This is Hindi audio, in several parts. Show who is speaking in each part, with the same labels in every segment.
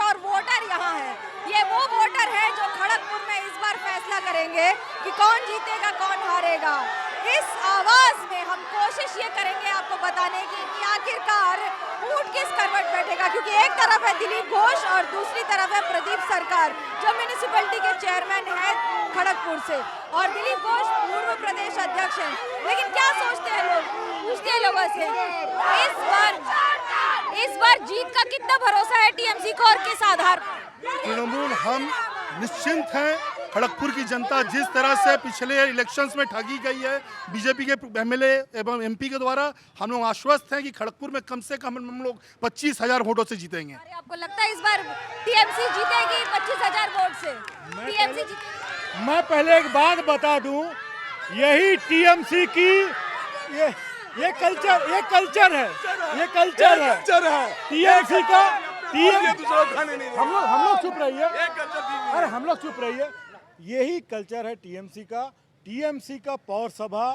Speaker 1: और वोटर यहाँ है। ये वो वोटर है जो खड़गपुर में इस बार फैसला करेंगे कि कौन जीतेगा कौन हारेगा। इस आवाज में हम कोशिश ये करेंगे आपको बताने की कि आखिरकार ऊंट किस करवट बैठेगा, क्योंकि एक तरफ है दिलीप घोष और दूसरी तरफ है प्रदीप सरकार जो म्युनिसिपैलिटी के चेयरमैन है खड़गपुर से, और दिलीप घोष पूर्व प्रदेश अध्यक्ष हैं। लेकिन क्या सोचते हैं लोग, पूछते हैं लोगों से इस बार जीत का कितना भरोसा है टीएमसी को और किस आधार पर?
Speaker 2: तृणमूल हम निश्चिंत हैं। खड़गपुर की जनता जिस तरह से पिछले इलेक्शंस में ठगी गई है बीजेपी के एमएलए एवं एमपी के द्वारा, हम लोग आश्वस्त हैं कि खड़गपुर में कम से कम हम लोग 25,000 वोटों से जीतेंगे।
Speaker 1: अरे आपको लगता है इस बार टीएमसी जीतेगी 25,000 वोट से? टीएमसी जीतेगी।
Speaker 3: मैं पहले एक बात बता दूं, यही टीएमसी की ये कल्चर है टीएमसी का। हम लोग चुप रहिए, अरे हम लोग चुप रहिए। यही कल्चर है टीएमसी का पौर सभा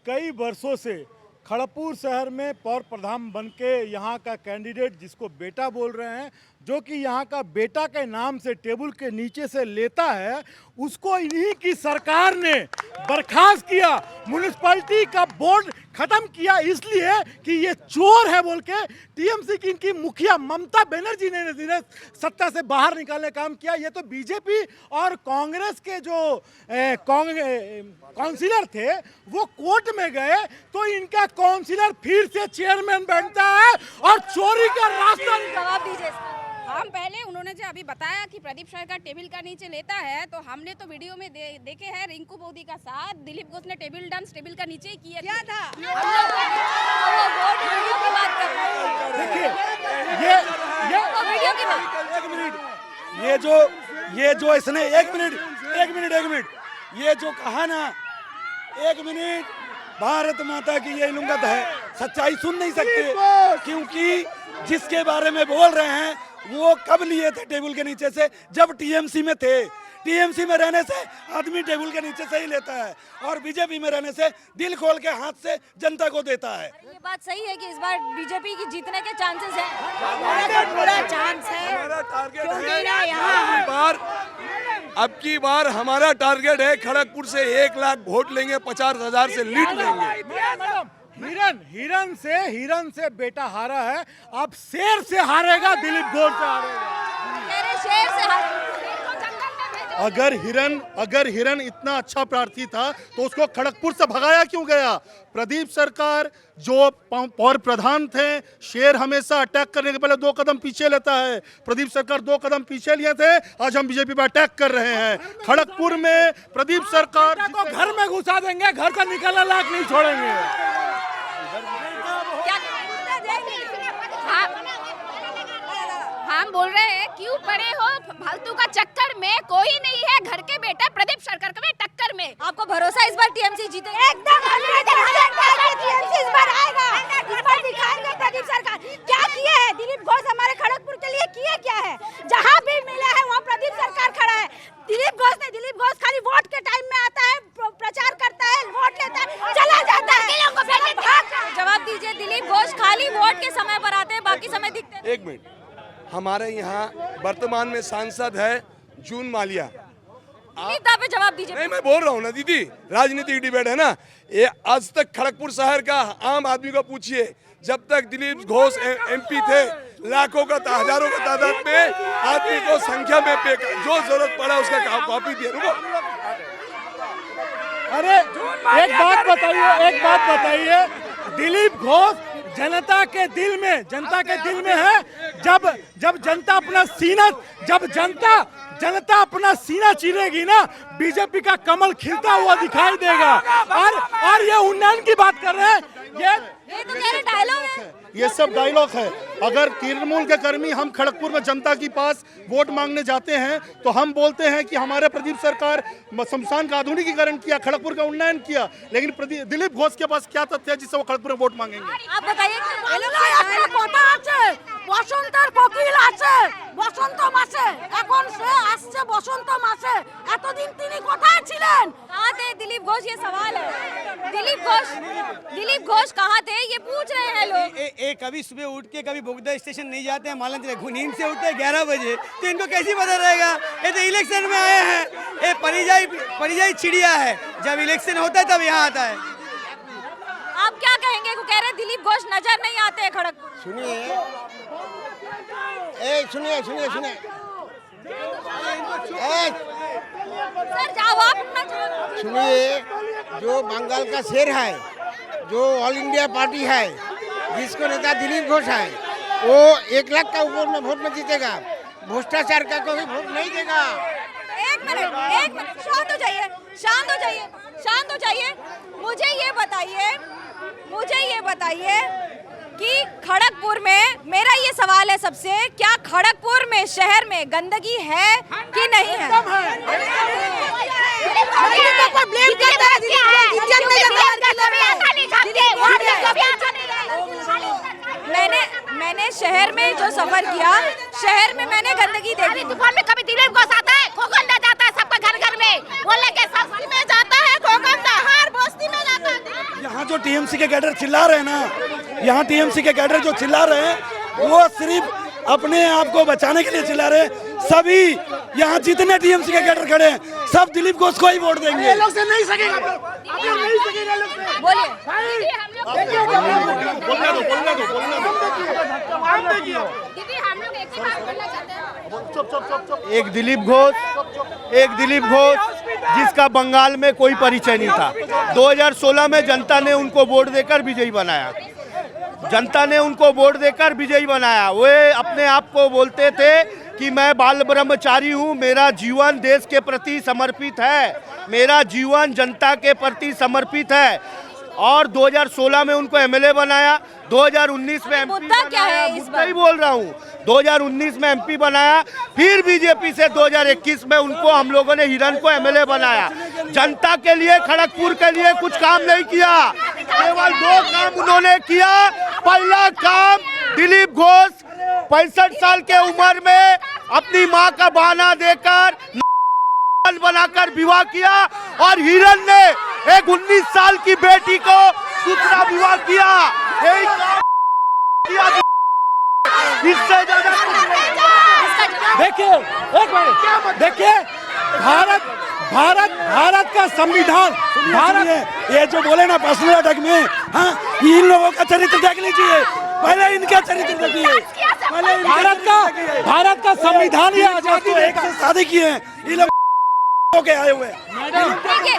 Speaker 3: कई वर्षों से खड़गपुर शहर में पौर प्रधान बन के यहाँ का कैंडिडेट जिसको बेटा बोल रहे हैं, जो कि यहाँ का बेटा के नाम से टेबल के नीचे से लेता है, उसको इन्हीं की सरकार ने बर्खास्त किया, म्युनिसिपैलिटी का बोर्ड खत्म किया, इसलिए कि ये चोर है बोल के टीएमसी की इनकी मुखिया ममता बनर्जी ने सत्ता से बाहर निकालने का काम किया। ये तो बीजेपी और कांग्रेस के जो काउंसिलर थे वो कोर्ट में गए तो इनका काउंसिलर फिर से चेयरमैन बनता है और चोरी का रास्ता।
Speaker 1: जवाब दीजिए।
Speaker 4: हम पहले उन्होंने जो अभी बताया कि प्रदीप सरकार टेबल का नीचे लेता है, तो हमने तो वीडियो में देखे हैं रिंकू मोदी का साथ दिलीप घोष ने टेबल डांस टेबल का नीचे ही किया था।
Speaker 5: ये जो इसने एक मिनट ये जो कहा ना, भारत माता की ये लुंगत है, सच्चाई सुन नहीं सकते, क्योंकि जिसके बारे में बोल रहे हैं वो कब लिए थे टेबल के नीचे से? जब टीएमसी में थे। टीएमसी में रहने से आदमी टेबल के नीचे से ही लेता है, और बीजेपी में रहने से दिल खोल के हाथ से जनता को देता है।
Speaker 1: ये बात सही है कि इस बार बीजेपी की जीतने के चांसेस हैं। पूरा चांस है।
Speaker 6: अब की बार हमारा टारगेट है खड़गपुर से 1 लाख वोट लेंगे, 50,000 से लीड लेंगे।
Speaker 3: हिरन से बेटा हारा है, अब शेर से हारेगा, दिलीप घोष से हारेगा।
Speaker 1: शेर से
Speaker 2: अगर हिरन इतना अच्छा प्रार्थी था तो उसको खड़गपुर से भगाया क्यों गया? प्रदीप सरकार जो पौर प्रधान थे, शेर हमेशा अटैक करने के पहले 2 कदम पीछे लेता है। प्रदीप सरकार 2 कदम पीछे लिए थे, आज हम बीजेपी पर अटैक कर रहे हैं। खड़गपुर में प्रदीप सरकार
Speaker 3: को घर में घुसा देंगे, घर से निकलने लायक नहीं छोड़ेंगे।
Speaker 4: हम बोल रहे हैं क्यों पड़े हो फालतू का चक्कर में, कोई नहीं है घर के बेटा प्रदीप सरकार के टक्कर में।
Speaker 1: आपको भरोसा इस बार टीएमसी जीतेगा?
Speaker 7: एकदम टीएमसी इस बार आएगा, इस बार दिखाएंगे प्रदीप सरकार क्या किए है। दिलीप घोष हमारे खड़गपुर के लिए किए क्या है? जहाँ भी मिला है वहाँ प्रदीप सरकार खड़ा है। दिलीप घोष खाली वोट के टाइम में आता है, प्रचार करता है, वोट लेता है, चला जाता है।
Speaker 1: जवाब दीजिए। दिलीप घोष खाली वोट के समय पर आते हैं, बाकी समय दिखते हैं।
Speaker 6: 1 मिनट, हमारे यहाँ वर्तमान में सांसद है जून मालिया।
Speaker 1: पे जवाब दीजिए।
Speaker 6: नहीं, मैं बोल रहा हूँ ना दीदी, राजनीतिक डिबेट है ना ये। आज तक खड़गपुर शहर का आम आदमी को पूछिए, जब तक दिलीप घोष एमपी थे, लाखों का हजारों का तादाद में आदमी को संख्या में पे जो जरूरत पड़ा उसका कॉपी दिया।
Speaker 3: अरे एक बात बताइए, दिलीप घोष जनता के दिल में है। जब जनता अपना सीना चीरेगी ना, बीजेपी का कमल खिलता हुआ दिखाई देगा। और ये उन्नयन की बात कर रहे हैं,
Speaker 1: ये तो मेरे डायलॉग है।
Speaker 2: ये सब डायलॉग है। अगर तृणमूल के कर्मी हम खड़गपुर में जनता के पास वोट मांगने जाते हैं तो हम बोलते हैं कि हमारे प्रदीप सरकार शमशान का आधुनिकीकरण किया, खड़गपुर का उन्नयन किया, लेकिन दिलीप घोष के पास क्या तथ्य है जिससे वो खड़गपुर में वोट मांगेंगे?
Speaker 1: आप बताइए।
Speaker 7: বসন্তের কোকিল আছে বসন্ত মাসে, এখন সে আসছে বসন্ত মাসে। এতদিন তিনি কোথায় ছিলেন?
Speaker 1: कहाँ थे दिलीप घोष, ये सवाल है। दिलीप घोष कहाँ थे, ये पूछ रहे हैं लोग।
Speaker 8: कभी सुबह उठ के कभी बोगदा स्टेशन नहीं जाते हैं, मान लीजिए नींद से उठते हैं 11 बजे, तो इनको कैसे पता रहेगा? ये तो इलेक्शन में आए हैं, ये परिजाई चिड़िया है, जब इलेक्शन होता है तब यहाँ आता है।
Speaker 1: आप क्या कहेंगे? वो कह रहे हैं दिलीप घोष नजर नहीं आते हैं खड़गपुर।
Speaker 9: सुनिए
Speaker 1: सर जवाब अपना
Speaker 9: सुनिए, जो बंगाल का शेर है, जो ऑल इंडिया पार्टी है, जिसको नेता दिलीप घोष है, वो 1 लाख का ऊपर में वोट में जीतेगा, भ्रष्टाचार का कोई वोट नहीं देगा।
Speaker 1: एक मिनट शांत हो जाइए, शांत हो जाइए। मुझे ये बताइए कि खड़गपुर में, मेरा ये सवाल है सबसे, क्या खड़गपुर में शहर में गंदगी है कि नहीं है? मैंने शहर में जो सफर किया, शहर में मैंने गंदगी देखी।
Speaker 7: तूफान में कभी दिलीप घोष आता है, खोखंडा जाता है सबका घर घर में, बोले के सब्जी में जाता है, खोखंडा हर बस्ती में जाता है।
Speaker 5: यहाँ जो टीएमसी के कैडर चिल्ला रहे हैं ना, यहाँ टीएमसी के कैडर जो चिल्ला रहे हैं, वो सिर्फ अपने आप को बचाने के लिए चिल्ला रहे हैं। सभी यहाँ जितने टीएमसी के कैडर खड़े हैं, सब दिलीप घोष को ही वोट देंगे।
Speaker 1: बोलिए।
Speaker 10: एक दिलीप घोष जिसका बंगाल में कोई परिचय नहीं था। 2016 में जनता ने उनको वोट देकर विजयी बनाया। वे अपने आप को बोलते थे कि मैं बाल ब्रह्मचारी हूँ, मेरा जीवन देश के प्रति समर्पित है, मेरा जीवन जनता के प्रति समर्पित है। और 2016 में उनको एमएलए बनाया, 2019 में एमपी बनाया। मुद्दा ही बोल रहा हूँ, 2019 में एमपी बनाया, फिर बीजेपी से 2021 में उनको हम लोगों ने हिरन को एमएलए बनाया। जनता के लिए, खड़गपुर के लिए कुछ काम नहीं किया, केवल 2 काम उन्होंने किया। पहला काम, दिलीप घोष 65 साल के उम्र में अपनी माँ का बहाना देकर बनाकर विवाह किया, और हिरन ने एक 19 साल की बेटी को दूसरा विवाह किया। यही काम किया, इससे ज्यादा
Speaker 3: देखिए, एक मिनट देखिए, भारत का संविधान, ये जो बोले ना पर्सनल अटैक में, हाँ, इन लोगों का चरित्र देख लीजिए, पहले इनका चरित्र देखिए। पहले भारत का संविधान ही आजाद तो एक से शादी किए हैं, इन लोग के आए हुए हैं।
Speaker 1: देखिए,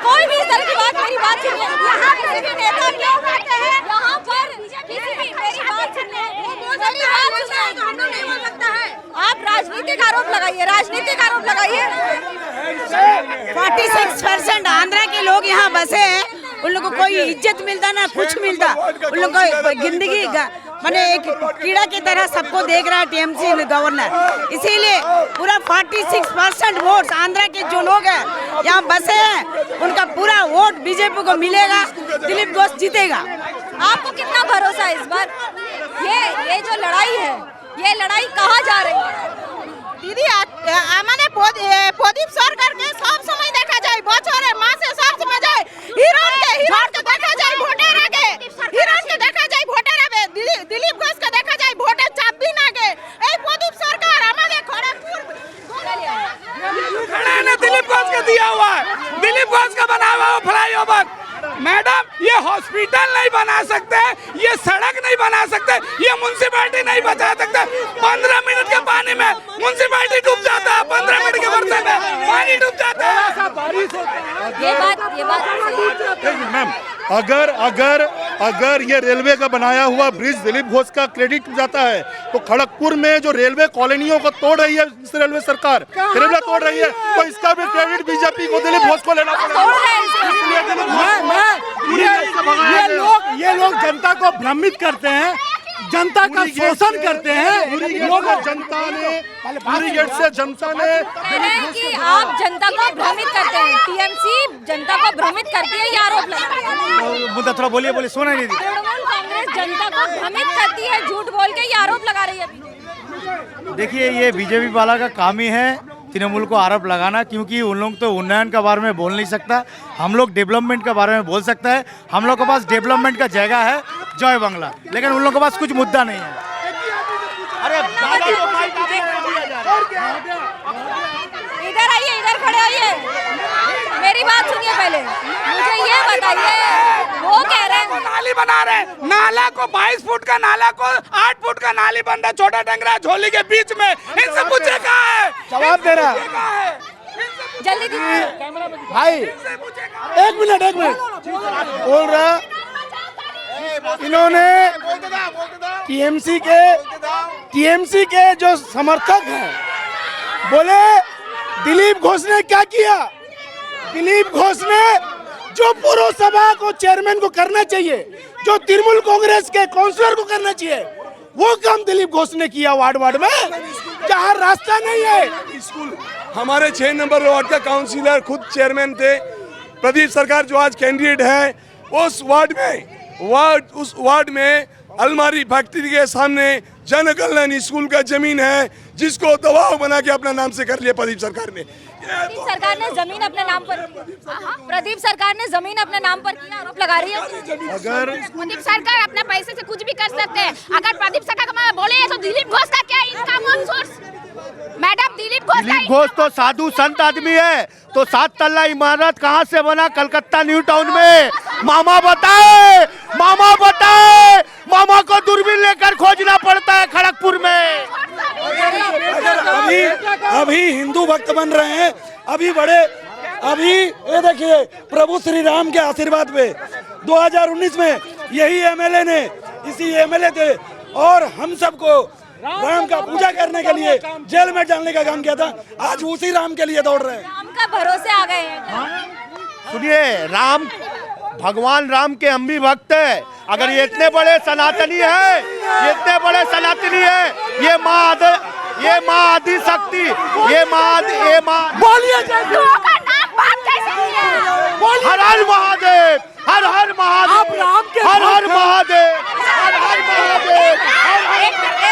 Speaker 1: कोई भी इस तरह की बात, मेरी बात सुनिए। यहाँ किसी भी नेता क्या कहते हैं, यहाँ पर किसी भी, मेरी बात सुनिए, नहीं हो सकता है। आप राजनीतिक आरोप लगाइए।
Speaker 7: 46% आंध्रा के लोग यहाँ बसे हैं, उन लोगों को कोई इज्जत मिलता ना कुछ मिलता, उन लोगों को जिंदगी माने एक कीड़ा की तरह सबको देख रहा है टीएमसी गवर्नर। इसीलिए पूरा 46% वोट आंध्रा के जो लोग हैं यहाँ बसे हैं, उनका पूरा वोट बीजेपी को मिलेगा, दिलीप घोष जीतेगा।
Speaker 1: आपको कितना भरोसा है इस बार? ये जो लड़ाई है, ये लड़ाई कहाँ जा रही है?
Speaker 7: দিদি আমাদের প্রদীপ সরকারকে সব সময় দেখা যায়, বছরে মাসে সব সময় যায়, হিরণকে দেখা যায় ভোটের আগে, হিরণকে দেখা যায় ভোটের আগে, দিলীপ ঘোষকে দেখা যায় ভোটের 4 দিন আগে। এই প্রদীপ সরকার আমাদের খড়গপুর
Speaker 6: दिलीप घोष का दिया हुआ है, दिलीप घोष का बना हुआ फ्लाईओवर। मैडम, ये हॉस्पिटल नहीं बना सकते, ये सड़क नहीं बना सकते, ये म्युनिसिपैलिटी नहीं बचा सकते। 15 मिनट के पानी में म्युनिसिपैलिटी डूब जाता है, 15 मिनट के बरसात में पानी डूब जाता है।
Speaker 1: ये बात
Speaker 2: मैम, अगर ये रेलवे का बनाया हुआ ब्रिज दिलीप घोष का क्रेडिट जाता है, तो खड़गपुर में जो रेलवे कॉलोनियों को तोड़ रही है इस रेलवे सरकार, रेलवे तोड़ रही है, तो इसका भी क्रेडिट बीजेपी को, दिलीप घोष को लेना पड़ेगा।
Speaker 3: ये लोग जनता को भ्रमित करते हैं, जनता का शोषण करते हैं।
Speaker 2: जनता ने पूरी गेट से जनता ने
Speaker 1: कह रहे हैं कि आप जनता को भ्रमित करते हैं, टीएमसी जनता को भ्रमित करती है, ये आरोप लगा।
Speaker 10: मुद्दा थोड़ा बोलिए, सुना नहीं।
Speaker 1: तृणमूल कांग्रेस कांग्रेस जनता को भ्रमित करती है, झूठ बोल के ये आरोप लगा रही है।
Speaker 11: देखिए, ये बीजेपी वाला का काम ही है तृणमूल को आरोप लगाना, क्योंकि उन लोग तो उन्नयन के बारे में बोल नहीं सकता, हम लोग डेवलपमेंट के बारे में बोल सकता है। हम लोग के पास डेवलपमेंट का जगह है जय बांग्ला, लेकिन उन लोग के पास कुछ मुद्दा नहीं है। अरे
Speaker 1: इधर आइए, इधर खड़े आइए, मेरी बात सुनिए पहले, मुझे ये बताइए, वो कह रहे हैं
Speaker 6: नाली बना रहे, नाला को 22 फुट का नाला को 8 फुट का नाली बन रहा, छोटा डंगरा झोली के बीच में, इनसे पूछे कहाँ है?
Speaker 5: जवाब दे रहा
Speaker 1: जल्दी
Speaker 5: भाई, एक मिनट बोल रहा। इन्होंने टीएमसी के जो समर्थक हैं बोले दिलीप घोष ने क्या किया। दिलीप घोष ने जो पौरसभा को चेयरमैन को करना चाहिए, जो तृणमूल कांग्रेस के काउंसलर को करना चाहिए, वो काम दिलीप घोष ने किया वार्ड में, जहाँ रास्ता नहीं है।
Speaker 6: स्कूल हमारे 6 नंबर वार्ड का काउंसिलर खुद चेयरमैन थे। प्रदीप सरकार जो आज कैंडिडेट है, उस वार्ड में अलमारी फैक्ट्री के सामने जन कल्याण स्कूल का जमीन है, जिसको दबाव बना के अपना नाम से कर लिया प्रदीप सरकार ने।
Speaker 1: प्रदीप सरकार ने जमीन अपने नाम पर, प्रदीप सरकार ने जमीन अपने नाम पर किया, आरोप लगा रही है।
Speaker 2: अगर
Speaker 4: प्रदीप सरकार अपने पैसे से कुछ भी कर सकते हैं। अगर प्रदीप सरकार का बोले तो दिलीप घोष का क्या income on source? Madam,
Speaker 10: Dilip Ghosh तो साधु संत आदमी है, तो 7 तल्ला इमारत कहाँ से बना कलकत्ता न्यू टाउन में? मामा बताए, मामा को दूरबीन लेकर खोजना पड़ता है खड़गपुर में।
Speaker 5: अभी हिंदू भक्त बन रहे हैं, अभी ये देखिए, प्रभु श्री राम के आशीर्वाद पे 2019 में यही एमएलए ने, इसी एमएलए थे, और हम सबको राम का पूजा करने के लिए जेल में डालने का काम किया था। आज उसी राम के लिए दौड़ रहे हैं।
Speaker 1: राम का भरोसे आ गए हैं।
Speaker 10: सुनिए, भगवान राम के हम भी भक्त है। अगर ये इतने बड़े सनातनी है, ये माँ आदि शक्ति, ये माँ
Speaker 5: बोलिए
Speaker 10: हर हर महादेव, हर हर महादेव, हर हर महादेव, हर हर महादेव।
Speaker 1: एक मिनट,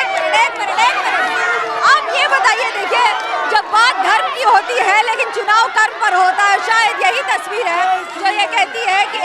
Speaker 1: आप ये बताइए, देखिए, जब बात धर्म की होती है लेकिन चुनाव कर्म पर होता है, शायद यही तस्वीर है जो ये कहती है कि